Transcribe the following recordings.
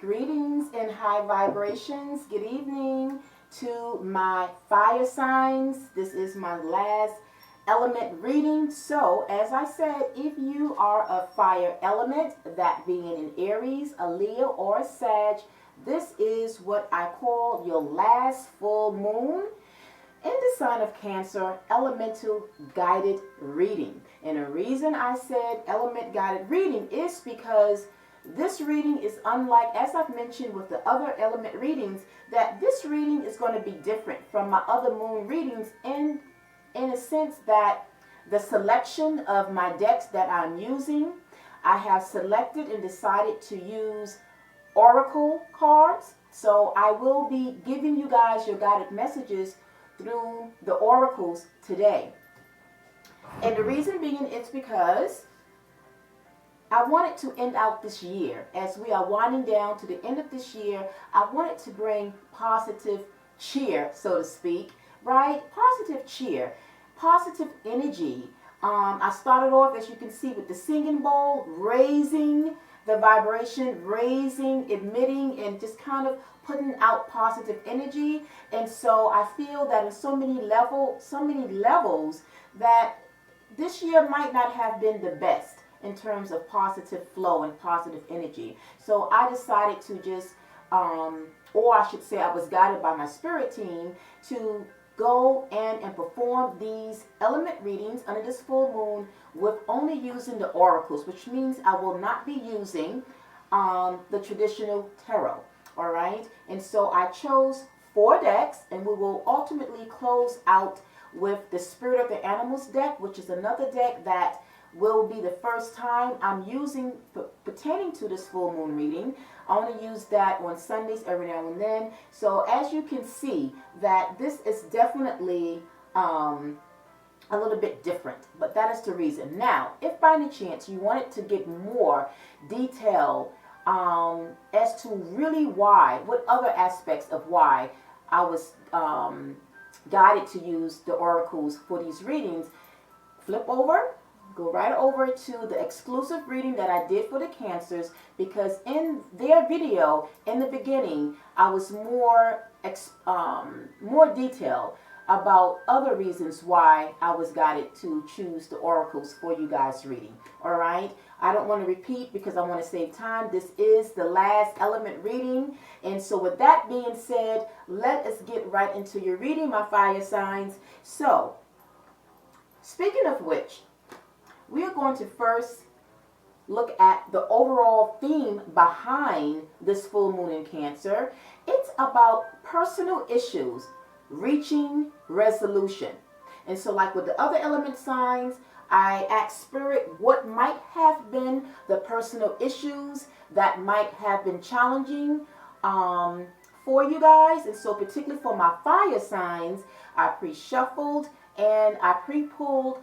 Greetings and high vibrations. Good evening to my fire signs. This is my last element reading. So, as I said, if you are a fire element, that being an Aries, a Leo, or a Sag, this is what I call your last full moon in the sign of Cancer, elemental guided reading. And the reason I said element guided reading is because this reading is unlike, as I've mentioned with the other element readings, that this reading is going to be different from my other moon readings in a sense that the selection of my decks that I'm using, I have selected and decided to use oracle cards. So I will be giving you guys your guided messages through the oracles today. And the reason being is because I wanted to end out this year. As we are winding down to the end of this year, I wanted to bring positive cheer, so to speak, right? Positive cheer, positive energy. I started off, as you can see, with the singing bowl, raising the vibration, raising, emitting, and just kind of putting out positive energy. And so I feel that in so many levels that this year might not have been the best in terms of positive flow and positive energy. So I decided to just, or I should say I was guided by my spirit team to go and perform these element readings under this full moon with only using the oracles, which means I will not be using the traditional tarot. All right. And so I chose 4 decks, and we will ultimately close out with the Spirit of the Animals deck, which is another deck that will be the first time I'm using pertaining to this full moon reading. I only use that on Sundays every now and then. So as you can see, that this is definitely a little bit different, but that is the reason. Now, if by any chance you wanted to get more detail as to really why, what other aspects of why I was guided to use the oracles for these readings, go right over to the exclusive reading that I did for the Cancers, because in their video in the beginning I was more detailed about other reasons why I was guided to choose the oracles for you guys reading. All right, I don't want to repeat because I want to save time. This is the last element reading, and so with that being said, let us get right into your reading, my fire signs. So speaking of which, we are going to first look at the overall theme behind this full moon in Cancer. It's about personal issues reaching resolution. And so like with the other element signs, I asked Spirit what might have been the personal issues that might have been challenging for you guys. And so particularly for my fire signs, I pre-shuffled and I pre-pulled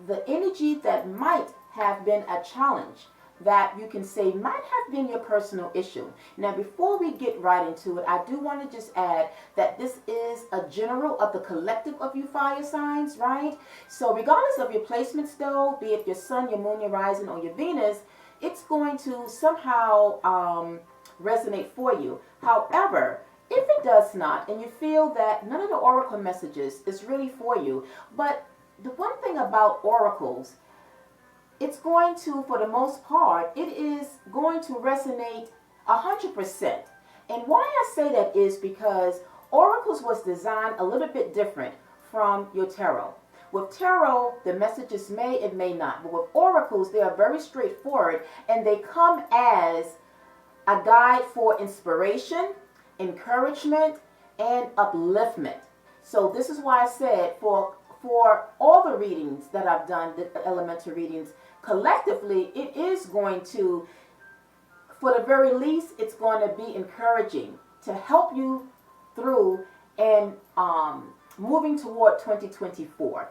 the energy that might have been a challenge that you can say might have been your personal issue. Now, before we get right into it, I do want to just add that this is a general of the collective of you fire signs, right? So regardless of your placements though, be it your sun, your moon, your rising, or your Venus, it's going to somehow resonate for you. However, if it does not, and you feel that none of the oracle messages is really for you, but the one thing about oracles, it's going to, for the most part, it is going to resonate 100%. And why I say that is because oracles was designed a little bit different from your tarot. With tarot, the messages may and may not. But with oracles, they are very straightforward, and they come as a guide for inspiration, encouragement, and upliftment. So this is why I said for all the readings that I've done, the elemental readings, collectively, it is going to, for the very least, it's going to be encouraging to help you through and moving toward 2024.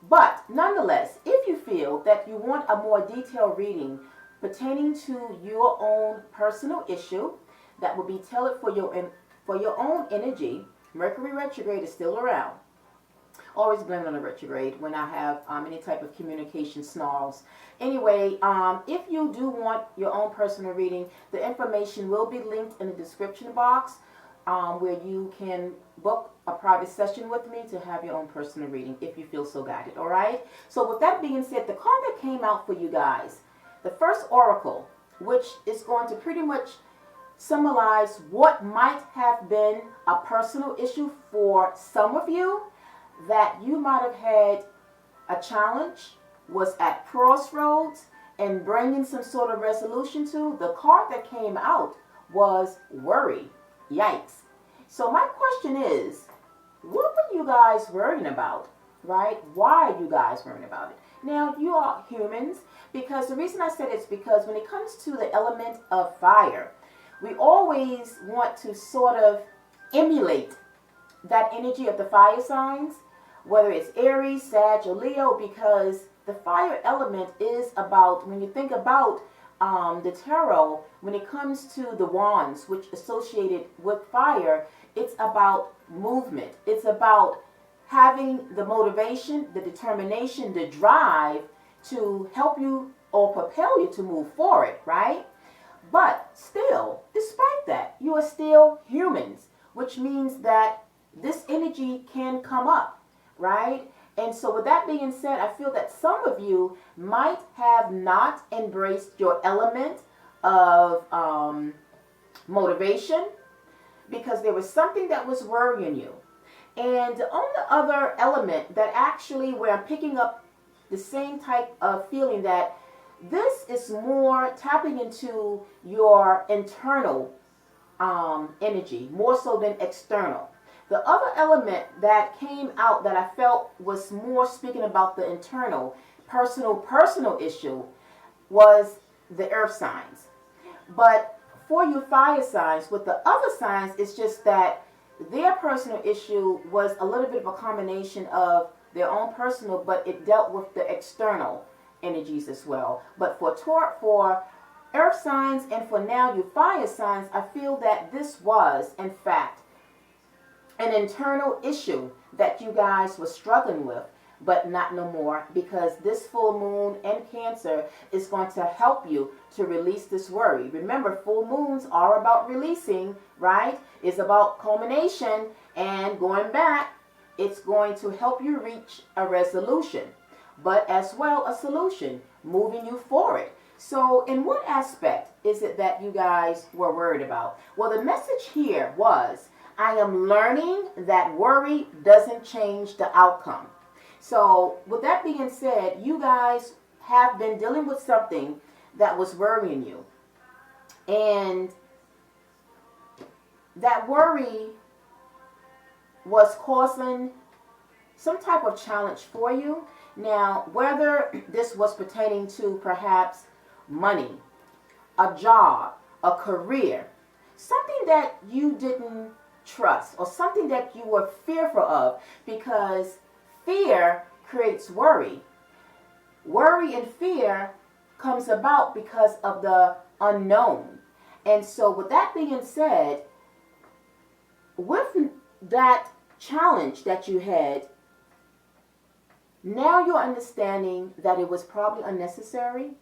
But nonetheless, if you feel that you want a more detailed reading pertaining to your own personal issue that will be tailored for your own energy, Mercury retrograde is still around. Always blame it on the retrograde when I have any type of communication snarls. Anyway, if you do want your own personal reading, the information will be linked in the description box, where you can book a private session with me to have your own personal reading if you feel so guided. All right. So with that being said, the card that came out for you guys, the first oracle, which is going to pretty much symbolize what might have been a personal issue for some of you, that you might have had a challenge, was at crossroads, and bringing some sort of resolution to. The card that came out was worry. Yikes. So my question is, what were you guys worrying about, right? Why are you guys worrying about it? Now, you are humans, because the reason I said it's because when it comes to the element of fire, we always want to sort of emulate that energy of the fire signs, whether it's Aries, Sag, or Leo, because the fire element is about, when you think about the tarot, when it comes to the wands, which associated with fire, it's about movement. It's about having the motivation, the determination, the drive to help you or propel you to move forward, right? But still, despite that, you are still humans, which means that this energy can come up, right? And so with that being said, I feel that some of you might have not embraced your element of motivation, because there was something that was worrying you. And the only other element that actually, where I'm picking up the same type of feeling, that this is more tapping into your internal energy, more so than external. The other element that came out that I felt was more speaking about the internal, personal issue was the earth signs. But for you fire signs, with the other signs, it's just that their personal issue was a little bit of a combination of their own personal, but it dealt with the external energies as well. But for earth signs and for now you fire signs, I feel that this was, in fact, an internal issue that you guys were struggling with, but not no more, because this full moon in Cancer is going to help you to release this worry. Remember, full moons are about releasing, right? It's about culmination and going back. It's going to help you reach a resolution, but as well a solution, moving you forward. So in what aspect is it that you guys were worried about? Well, the message here was, I am learning that worry doesn't change the outcome. So with that being said, you guys have been dealing with something that was worrying you. And that worry was causing some type of challenge for you. Now, whether this was pertaining to perhaps money, a job, a career, something that you didn't trust, or something that you were fearful of, because fear creates worry. Worry and fear comes about because of the unknown. And so with that being said, with that challenge that you had, now you're understanding that it was probably unnecessary,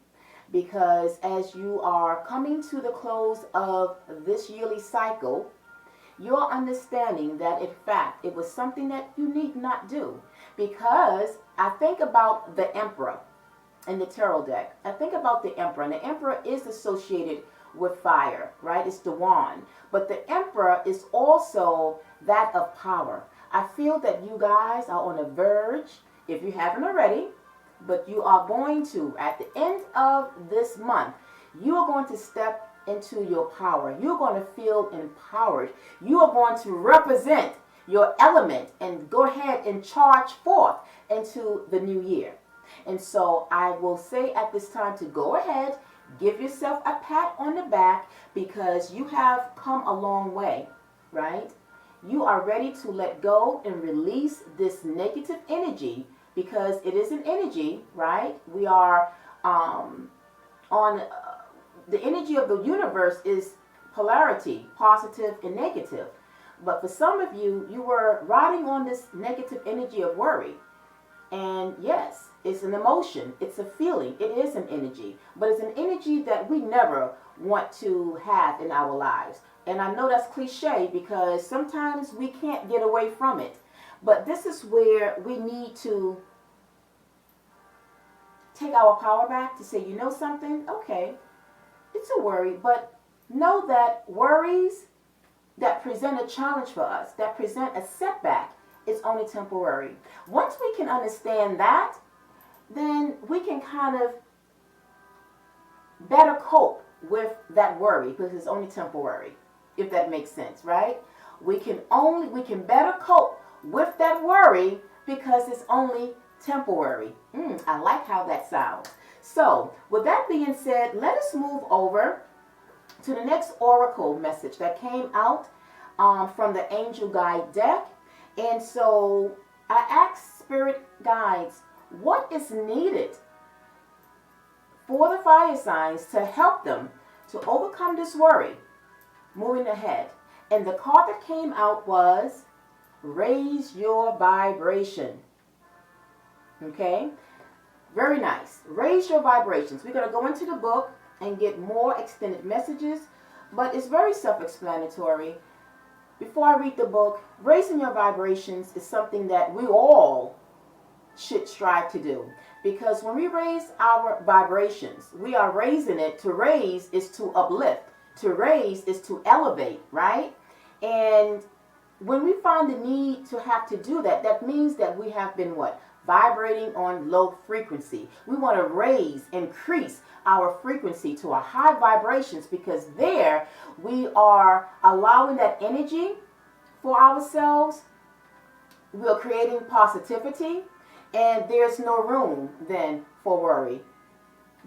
because as you are coming to the close of this yearly cycle, you're understanding that in fact it was something that you need not do. Because I think about the Emperor in the tarot deck. I think about the Emperor, and the Emperor is associated with fire, right? It's the wand. But the Emperor is also that of power. I feel that you guys are on the verge, if you haven't already, but you are going to, at the end of this month, you are going to step into your power. You're going to feel empowered. You are going to represent your element and go ahead and charge forth into the new year. And so I will say at this time to go ahead, give yourself a pat on the back, because you have come a long way, right? You are ready to let go and release this negative energy, because it is an energy, right? We are on the energy of the universe is polarity, positive and negative. But for some of you, you were riding on this negative energy of worry. And yes, it's an emotion, it's a feeling, it is an energy, but it's an energy that we never want to have in our lives. And I know that's cliche because sometimes we can't get away from it. But this is where we need to take our power back to say, you know something? Okay, it's a worry, but know that worries that present a challenge for us, that present a setback, is only temporary. Once we can understand that, then we can kind of better cope with that worry because it's only temporary, if that makes sense, right? We can better cope with that worry because it's only temporary. I like how that sounds. So, with that being said, let us move over to the next oracle message that came out from the Angel Guide deck. And so I asked spirit guides, what is needed for the fire signs to help them to overcome this worry moving ahead? And the card that came out was raise your vibration. Okay, very nice. Raise your vibrations. We're going to go into the book and get more extended messages, but it's very self-explanatory. Before I read the book, raising your vibrations is something that we all should strive to do. Because when we raise our vibrations, we are raising it. To raise is to uplift. To raise is to elevate, right? And when we find the need to have to do that, that means that we have been what? Vibrating on low frequency. We want to raise, increase our frequency to a high vibrations, because there we are allowing that energy for ourselves. We are creating positivity, and there's no room then for worry,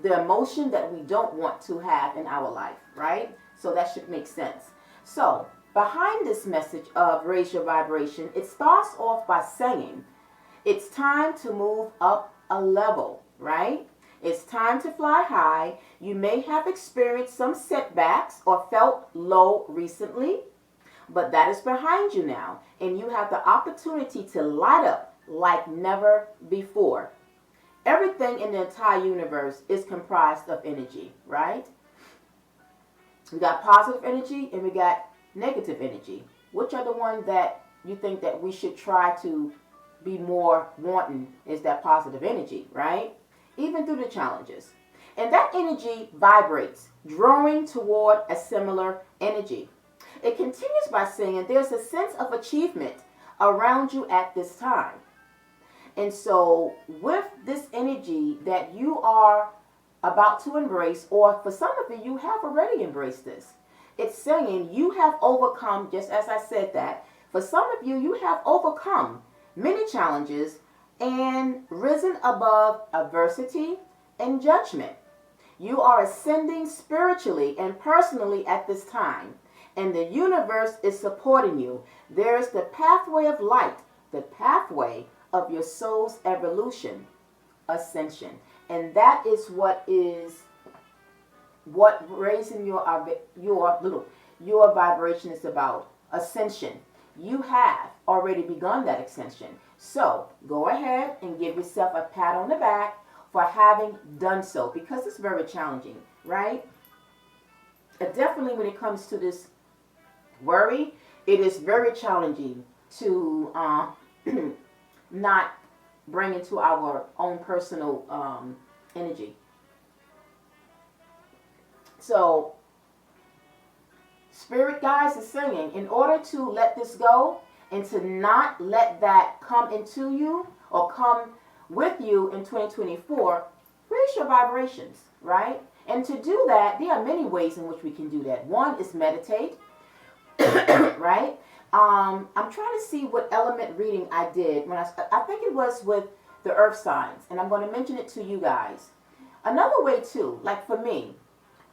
the emotion that we don't want to have in our life, right? So that should make sense. So behind this message of raise your vibration, it starts off by saying, it's time to move up a level, right? It's time to fly high. You may have experienced some setbacks or felt low recently, but that is behind you now. And you have the opportunity to light up like never before. Everything in the entire universe is comprised of energy, right? We got positive energy and we got negative energy. Which are the one that you think that we should try to be more wanting? Is that positive energy, right? Even through the challenges. And that energy vibrates, drawing toward a similar energy. It continues by saying there's a sense of achievement around you at this time. And so with this energy that you are about to embrace, or for some of you, you have already embraced this. It's saying you have overcome, just as I said that, for some of you, you have overcome many challenges and risen above adversity and judgment. You are ascending spiritually and personally at this time, and the universe is supporting you. There's the pathway of light, the pathway of your soul's evolution, ascension. And that is what raising your vibration is about. Ascension. You have already begun that ascension. So go ahead and give yourself a pat on the back for having done so, because it's very challenging, right? Definitely when it comes to this worry, it is very challenging to not bring into our own personal energy. So Spirit guides is saying, in order to let this go and to not let that come into you or come with you in 2024, raise your vibrations, right? And to do that, there are many ways in which we can do that. One is meditate, right? I'm trying to see what element reading I did when I think it was with the earth signs, and I'm going to mention it to you guys. Another way too, like for me,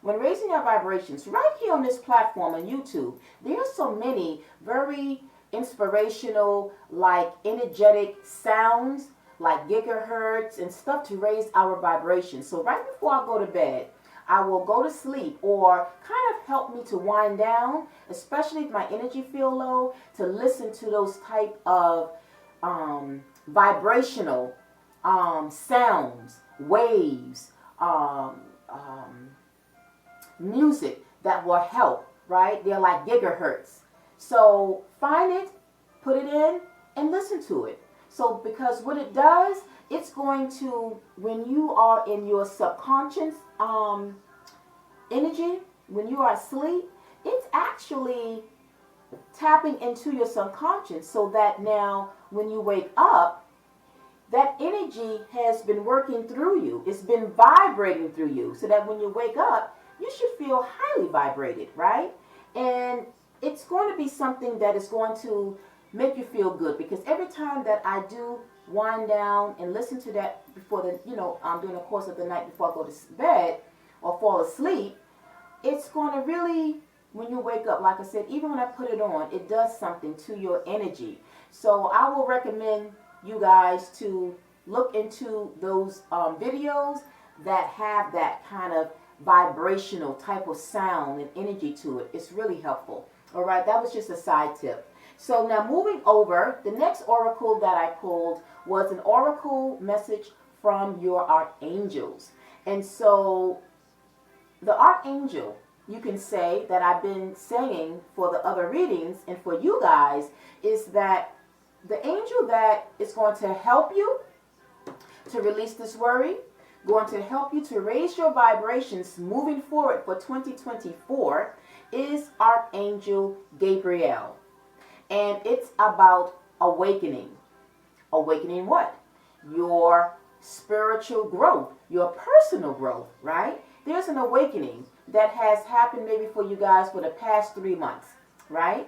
when raising your vibrations, right here on this platform on YouTube, there are so many very inspirational, like energetic sounds, like gigahertz and stuff to raise our vibrations. So right before I go to bed, I will go to sleep, or kind of help me to wind down, especially if my energy feel low, to listen to those type of vibrational sounds, waves, music that will help, right? They're like gigahertz. So find it, put it in, and listen to it. So because what it does, it's going to, when you are in your subconscious energy, when you are asleep, it's actually tapping into your subconscious, so that now when you wake up, that energy has been working through you. It's been vibrating through you, so that when you wake up, you should feel highly vibrated, right? And it's going to be something that is going to make you feel good, because every time that I do wind down and listen to that before the, during the course of the night before I go to bed or fall asleep, it's going to really, when you wake up, like I said, even when I put it on, it does something to your energy. So I will recommend you guys to look into those videos that have that kind of vibrational type of sound and energy to it. It's really helpful. All right, that was just a side tip. So now moving over, the next oracle that I pulled was an oracle message from your archangels. And so the archangel, you can say, that I've been saying for the other readings and for you guys, is that the angel that is going to help you to release this worry, going to help you to raise your vibrations moving forward for 2024, is Archangel Gabriel. And it's about awakening. Awakening what? Your spiritual growth, your personal growth, right? There's an awakening that has happened maybe for you guys for the past 3 months, right?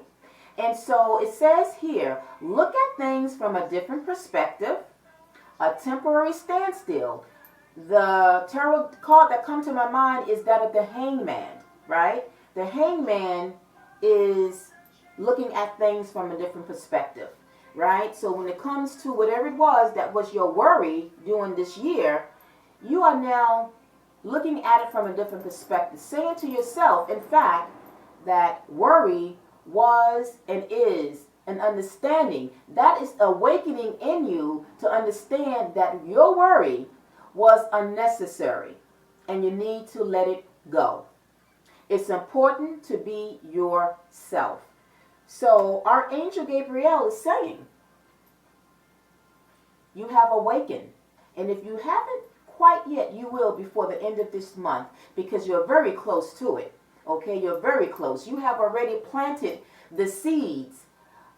And so it says here, look at things from a different perspective, a temporary standstill. The tarot card that comes to my mind is that of the hangman, right? The hangman is looking at things from a different perspective, right? So when it comes to whatever it was that was your worry during this year, you are now looking at it from a different perspective, saying to yourself, in fact, that worry was and is an understanding. That is awakening in you to understand that your worry was unnecessary and you need to let it go. It's important to be yourself. So Archangel Gabriel is saying, you have awakened. And if you haven't quite yet, you will before the end of this month, because you're very close to it. Okay, you're very close. You have already planted the seeds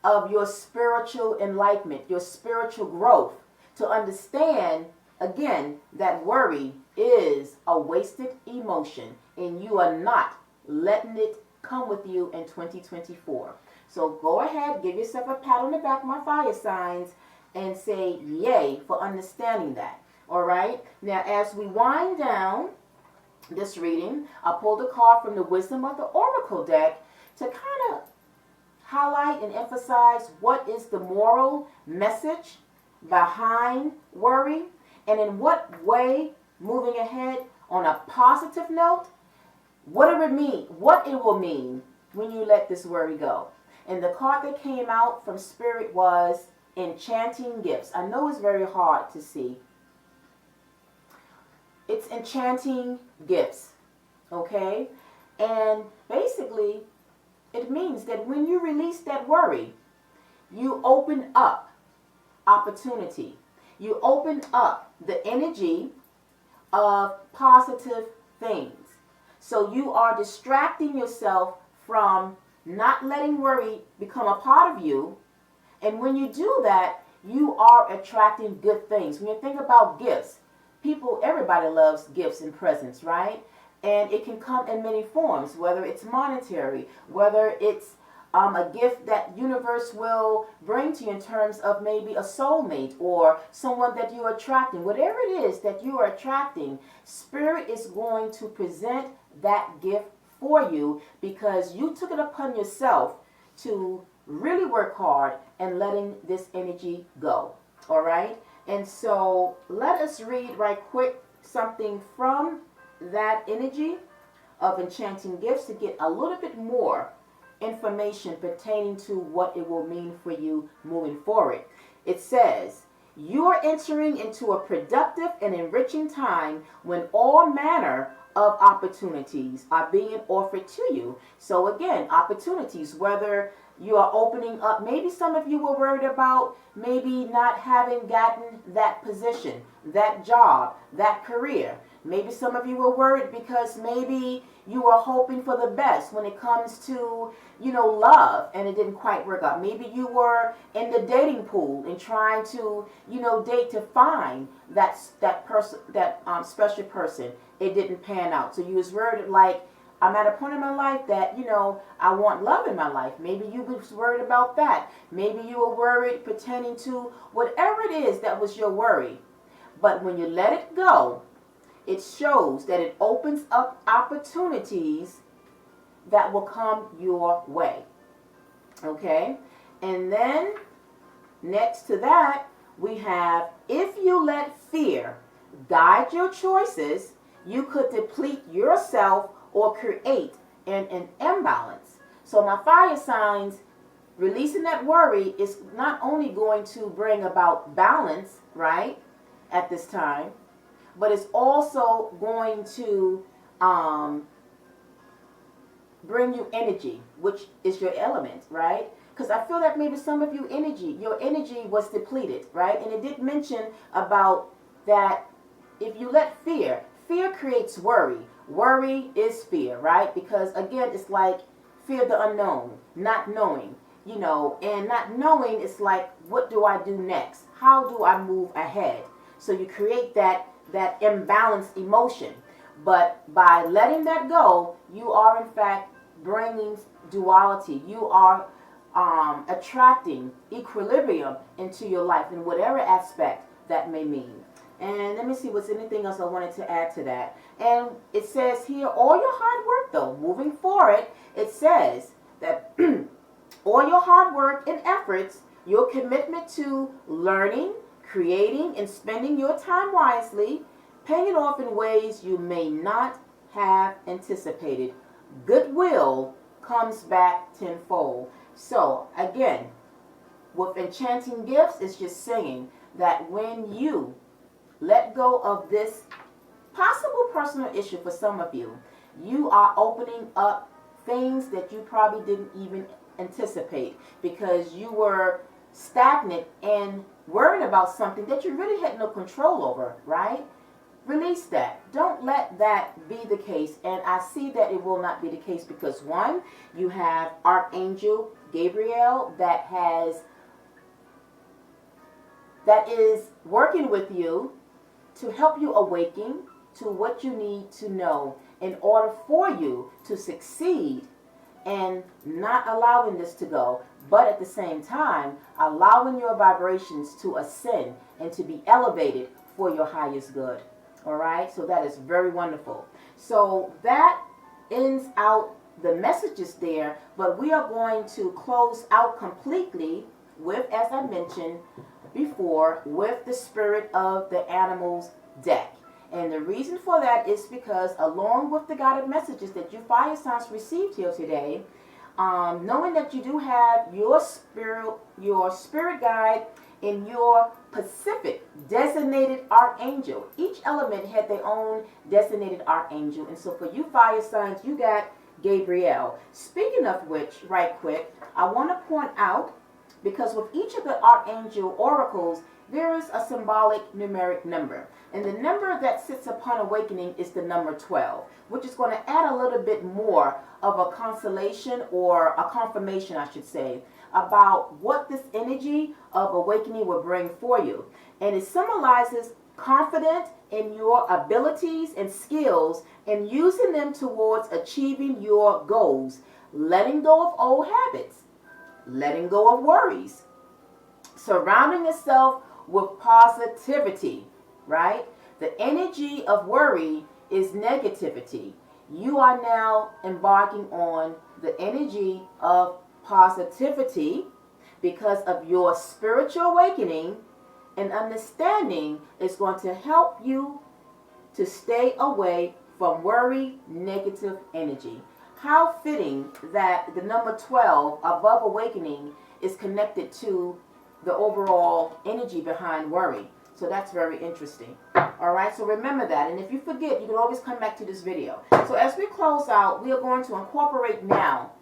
of your spiritual enlightenment, your spiritual growth, to understand, again, that worry is a wasted emotion, and you are not letting it come with you in 2024. So go ahead, give yourself a pat on the back, my fire signs, and say yay for understanding that. All right. Now, as we wind down this reading, I pulled a card from the Wisdom of the Oracle deck to kind of highlight and emphasize what is the moral message behind worry, and in what way, moving ahead on a positive note, what it will mean when you let this worry go. And the card that came out from Spirit was Enchanting Gifts. I know it's very hard to see. It's enchanting gifts, okay? And basically, it means that when you release that worry, you open up opportunity. You open up the energy of positive things. So you are distracting yourself from not letting worry become a part of you. And when you do that, you are attracting good things. When you think about gifts, everybody loves gifts and presents, right? And it can come in many forms, whether it's monetary, whether it's a gift that universe will bring to you in terms of maybe a soulmate or someone that you're attracting. Whatever it is that you are attracting, Spirit is going to present that gift for you, because you took it upon yourself to really work hard and letting this energy go. All right? And so let us read right quick something from that energy of enchanting gifts to get a little bit more information pertaining to what it will mean for you moving forward. It says, you are entering into a productive and enriching time when all manner of opportunities are being offered to you. So again, opportunities, whether you are opening up, maybe some of you were worried about maybe not having gotten that position, that job, that career. Maybe some of you were worried because maybe you were hoping for the best when it comes to, love, and it didn't quite work out. Maybe you were in the dating pool and trying to, date to find that person, that special person. It didn't pan out. So you was worried like, I'm at a point in my life that, I want love in my life. Maybe you was worried about that. Maybe you were worried pertaining to whatever it is that was your worry. But when you let it go, it shows that it opens up opportunities that will come your way. Okay? And then next to that, we have, if you let fear guide your choices, you could deplete yourself or create an imbalance. So my fire signs, releasing that worry is not only going to bring about balance, right, at this time, but it's also going to bring you energy, which is your element, right? Because I feel that maybe some of you your energy was depleted, right? And it did mention about that if you let fear creates worry. Worry is fear, right? Because again, it's like fear the unknown, not knowing, and not knowing is like, what do I do next? How do I move ahead? So you create that imbalanced emotion. But by letting that go, you are in fact bringing duality. You are attracting equilibrium into your life in whatever aspect that may mean. And let me see what's anything else I wanted to add to that. And it says here, all your hard work though, moving forward, it says that all your hard work and efforts, your commitment to learning, creating, and spending your time wisely, paying it off in ways you may not have anticipated. Goodwill comes back tenfold. So again, with enchanting gifts, it's just saying that when you let go of this possible personal issue for some of you, you are opening up things that you probably didn't even anticipate because you were stagnant and worried about something that you really had no control over, right? Release that. Don't let that be the case. And I see that it will not be the case because one, you have Archangel Gabriel that is working with you to help you awaken to what you need to know in order for you to succeed and not allowing this to go, but at the same time, allowing your vibrations to ascend and to be elevated for your highest good. All right, so that is very wonderful. So that ends out the messages there, but we are going to close out completely with, as I mentioned before, with the Spirit of the Animals deck. And the reason for that is because along with the guided messages that you fire signs received here today, knowing that you do have your spirit guide in your Pacific designated archangel. Each element had their own designated archangel. And so for you fire signs, you got Gabriel. Speaking of which, right quick, I want to point out, because with each of the archangel oracles, there is a symbolic numeric number. And the number that sits upon awakening is the number 12, which is going to add a little bit more of a consolation, or a confirmation, I should say, about what this energy of awakening will bring for you. And it symbolizes confidence in your abilities and skills and using them towards achieving your goals, letting go of old habits, letting go of worries, surrounding yourself with positivity, right? The energy of worry is negativity. You are now embarking on the energy of positivity because of your spiritual awakening, and understanding is going to help you to stay away from worry, negative energy. How fitting that the number 12 above awakening is connected to the overall energy behind worry. So that's very interesting. All right, so remember that. And if you forget, you can always come back to this video. So as we close out, we are going to incorporate now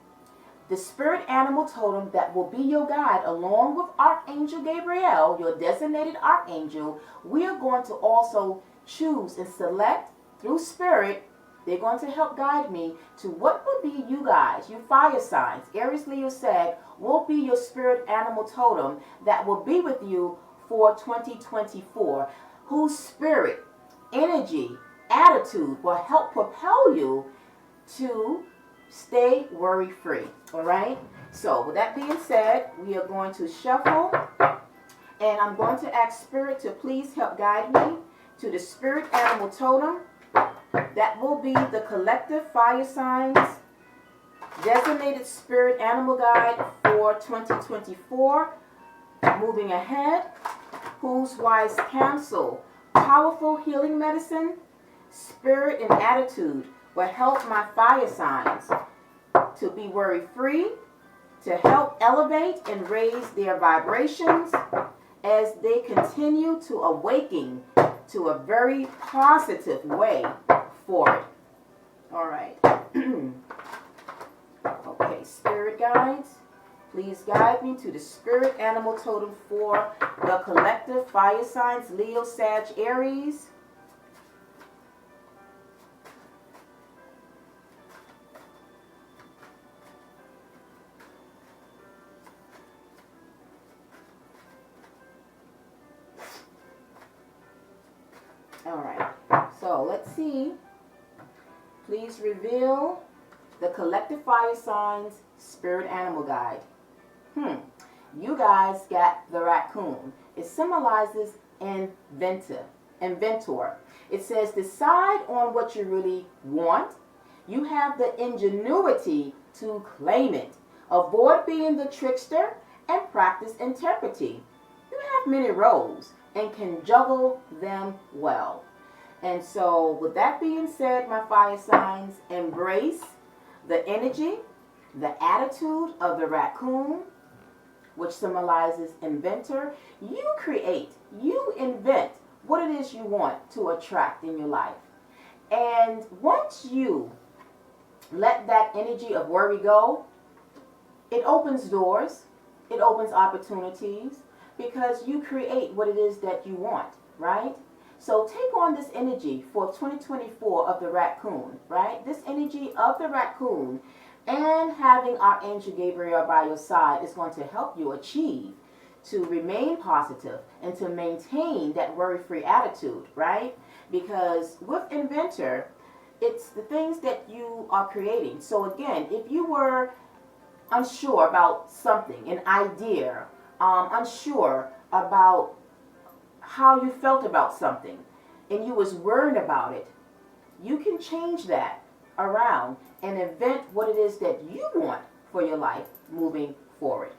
the spirit animal totem that will be your guide, along with Archangel Gabriel, your designated archangel. We are going to also choose and select through spirit. They're going to help guide me to what will be you guys, you fire signs, Aries, Leo, Sag, will be your spirit animal totem that will be with you for 2024, whose spirit, energy, attitude will help propel you to stay worry-free. All right? So with that being said, we are going to shuffle, and I'm going to ask Spirit to please help guide me to the spirit animal totem that will be the collective fire signs designated spirit animal guide for 2024. Moving ahead, whose wise counsel, powerful healing medicine, spirit, and attitude will help my fire signs to be worry-free, to help elevate and raise their vibrations as they continue to awaken to a very positive way forward. All right. Okay, spirit guides, please guide me to the spirit animal totem for the collective fire signs, Leo, Sag, Aries. All right, so let's see. Please reveal the collective fire signs spirit animal guide. You guys got the raccoon. It symbolizes inventor. It says decide on what you really want. You have the ingenuity to claim it. Avoid being the trickster and practice integrity. You have many roles and can juggle them well. And so with that being said, my fire signs, embrace the energy, the attitude of the raccoon, which symbolizes inventor. You create, you invent what it is you want to attract in your life. And once you let that energy of worry go, it opens doors, it opens opportunities, because you create what it is that you want, right? So take on this energy for 2024 of the raccoon, right? This energy of the raccoon, and having Archangel Gabriel by your side is going to help you achieve to remain positive and to maintain that worry-free attitude, right? Because with inventor, it's the things that you are creating. So again, if you were unsure about something, an idea, unsure about how you felt about something, and you was worried about it, you can change that around and invent what it is that you want for your life moving forward.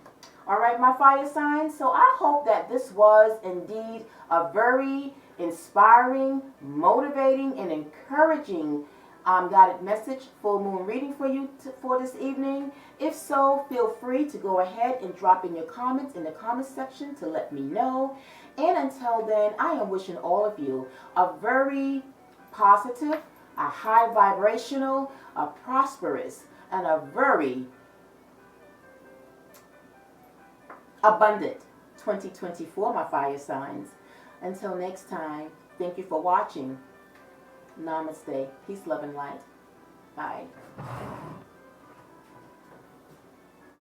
All right, my fire signs. So I hope that this was indeed a very inspiring, motivating, and encouraging guided message, full moon reading for you for this evening. If so, feel free to go ahead and drop in your comments in the comment section to let me know. And until then, I am wishing all of you a very positive, a high vibrational, a prosperous, and a very abundant 2024, my fire signs. Until next time, thank you for watching. Namaste. Peace, love, and light. Bye.